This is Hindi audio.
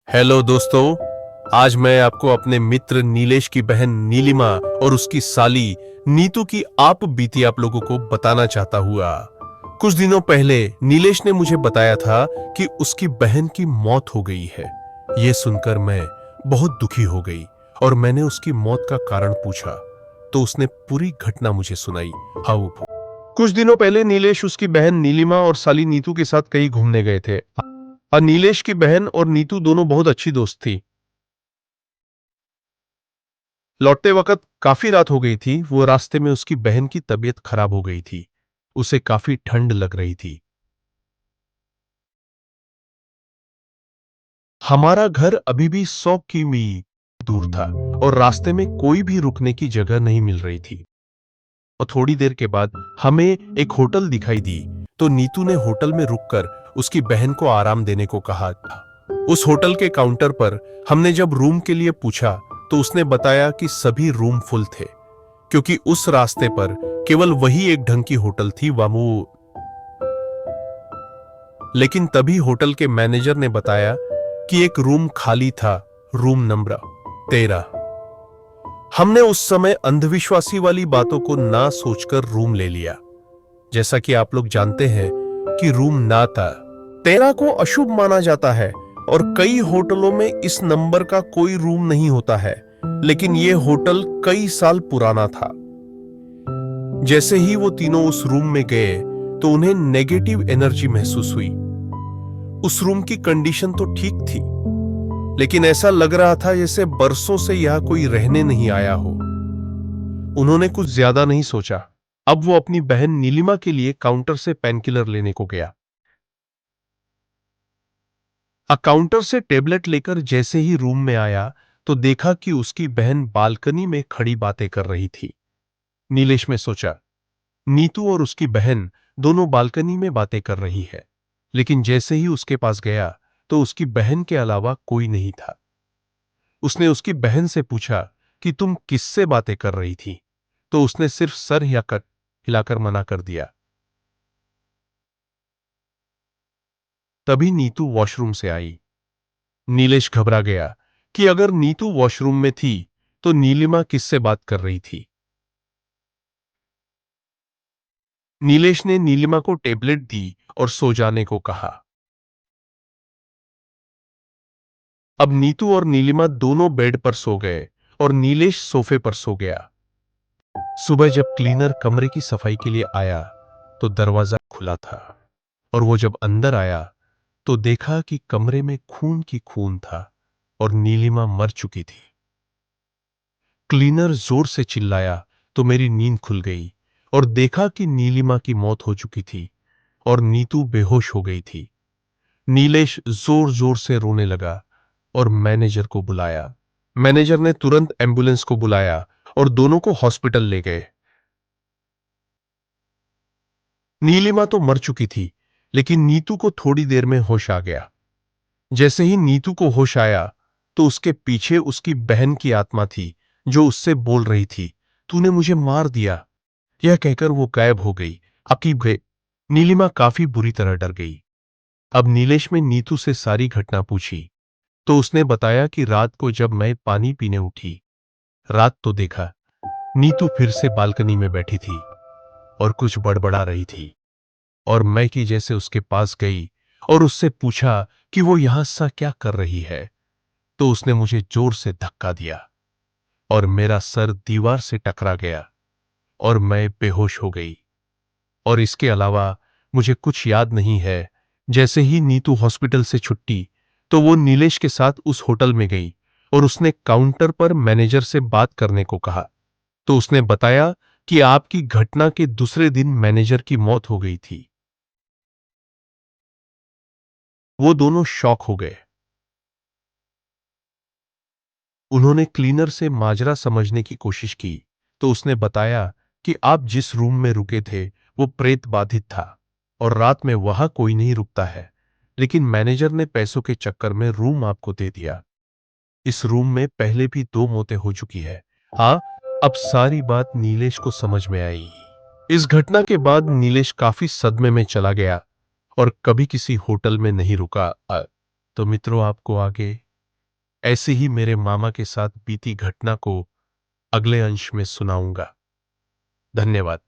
हेलो दोस्तों। आज मैं आपको अपने मित्र नीलेश की बहन नीलिमा और उसकी साली नीतू की आप बीती आप लोगों को बताना चाहता हुआ। कुछ दिनों पहले नीलेश ने मुझे बताया था कि उसकी बहन की मौत हो गई है। यह सुनकर मैं बहुत दुखी हो गई और मैंने उसकी मौत का कारण पूछा तो उसने पूरी घटना मुझे सुनाई। हाँ, कुछ दिनों पहले नीलेश उसकी बहन नीलिमा और साली नीतू के साथ कहीं घूमने गए थे। और नीलेश की बहन और नीतू दोनों बहुत अच्छी दोस्त थी। लौटते वक्त काफी रात हो गई थी। वो रास्ते में उसकी बहन की तबीयत खराब हो गई थी। उसे काफी ठंड लग रही थी। हमारा घर अभी भी 100 किमी दूर था और रास्ते में कोई भी रुकने की जगह नहीं मिल रही थी। और थोड़ी देर के बाद हमें एक होटल दिखाई दी तो नीतू ने होटल में रुककर उसकी बहन को आराम देने को कहा। उस होटल के काउंटर पर हमने जब रूम के लिए पूछा तो उसने बताया कि सभी रूम फुल थे क्योंकि उस रास्ते पर केवल वही एक ढंग की होटल थी वामू। लेकिन तभी होटल के मैनेजर ने बताया कि एक रूम खाली था, रूम नंबर 13। हमने उस समय अंधविश्वासी वाली बातों को ना सोचकर रूम ले लिया। जैसा कि आप लोग जानते हैं कि रूम ना था। 13 को अशुभ माना जाता है और कई होटलों में इस नंबर का कोई रूम नहीं होता है। लेकिन यह होटल कई साल पुराना था। जैसे ही वो तीनों उस रूम में गए तो उन्हें नेगेटिव एनर्जी महसूस हुई। उस रूम की कंडीशन तो ठीक थी, लेकिन ऐसा लग रहा था जैसे बरसों से यहां कोई रहने नहीं आया हो। उन्होंने कुछ ज्यादा नहीं सोचा। अब वो अपनी बहन नीलिमा के लिए काउंटर से पेनकिलर लेने को गया। काउंटर से टेबलेट लेकर जैसे ही रूम में आया तो देखा कि उसकी बहन बालकनी में खड़ी बातें कर रही थी। नीलेश में सोचा, नीतू और उसकी बहन दोनों बालकनी में बातें कर रही है। लेकिन जैसे ही उसके पास गया तो उसकी बहन के अलावा कोई नहीं था। उसने उसकी बहन से पूछा कि तुम किससे बातें कर रही थी, तो उसने सिर्फ सर हिलाकर मना कर दिया। तभी नीतू वॉशरूम से आई। नीलेश घबरा गया कि अगर नीतू वॉशरूम में थी तो नीलिमा किससे बात कर रही थी। नीलेश ने नीलिमा को टेबलेट दी और सो जाने को कहा। अब नीतू और नीलिमा दोनों बेड पर सो गए और नीलेश सोफे पर सो गया। सुबह जब क्लीनर कमरे की सफाई के लिए आया तो दरवाजा खुला था और वो जब अंदर आया तो देखा कि कमरे में खून की खून था और नीलिमा मर चुकी थी। क्लीनर जोर से चिल्लाया तो मेरी नींद खुल गई और देखा कि नीलिमा की मौत हो चुकी थी और नीतू बेहोश हो गई थी। नीलेश जोर जोर से रोने लगा और मैनेजर को बुलाया। मैनेजर ने तुरंत एम्बुलेंस को बुलाया और दोनों को हॉस्पिटल ले गए। नीलिमा तो मर चुकी थी, लेकिन नीतू को थोड़ी देर में होश आ गया। जैसे ही नीतू को होश आया तो उसके पीछे उसकी बहन की आत्मा थी जो उससे बोल रही थी, तूने मुझे मार दिया। यह कहकर वो गायब हो गई। अकीब गए। नीलिमा काफी बुरी तरह डर गई। अब नीलेश में नीतू से सारी घटना पूछी तो उसने बताया कि रात को जब मैं पानी पीने उठी, रात तो देखा नीतू फिर से बालकनी में बैठी थी और कुछ बड़बड़ा रही थी और मैं कि जैसे उसके पास गई और उससे पूछा कि वो यहां सा क्या कर रही है, तो उसने मुझे जोर से धक्का दिया और मेरा सर दीवार से टकरा गया और मैं बेहोश हो गई। और इसके अलावा मुझे कुछ याद नहीं है। जैसे ही नीतू हॉस्पिटल से छुट्टी तो वो नीलेश के साथ उस होटल में गई और उसने काउंटर पर मैनेजर से बात करने को कहा तो उसने बताया कि आपकी घटना के दूसरे दिन मैनेजर की मौत हो गई थी। वो दोनों शॉक हो गए। उन्होंने क्लीनर से माजरा समझने की कोशिश की तो उसने बताया कि आप जिस रूम में रुके थे वो प्रेत बाधित था और रात में वहां कोई नहीं रुकता है, लेकिन मैनेजर ने पैसों के चक्कर में रूम आपको दे दिया। इस रूम में पहले भी 2 मौतें हो चुकी है। हाँ, अब सारी बात नीलेश को समझ में आई। इस घटना के बाद नीलेश काफी सदमे में चला गया और कभी किसी होटल में नहीं रुका। तो मित्रों, आपको आगे ऐसे ही मेरे मामा के साथ बीती घटना को अगले अंश में सुनाऊंगा। धन्यवाद।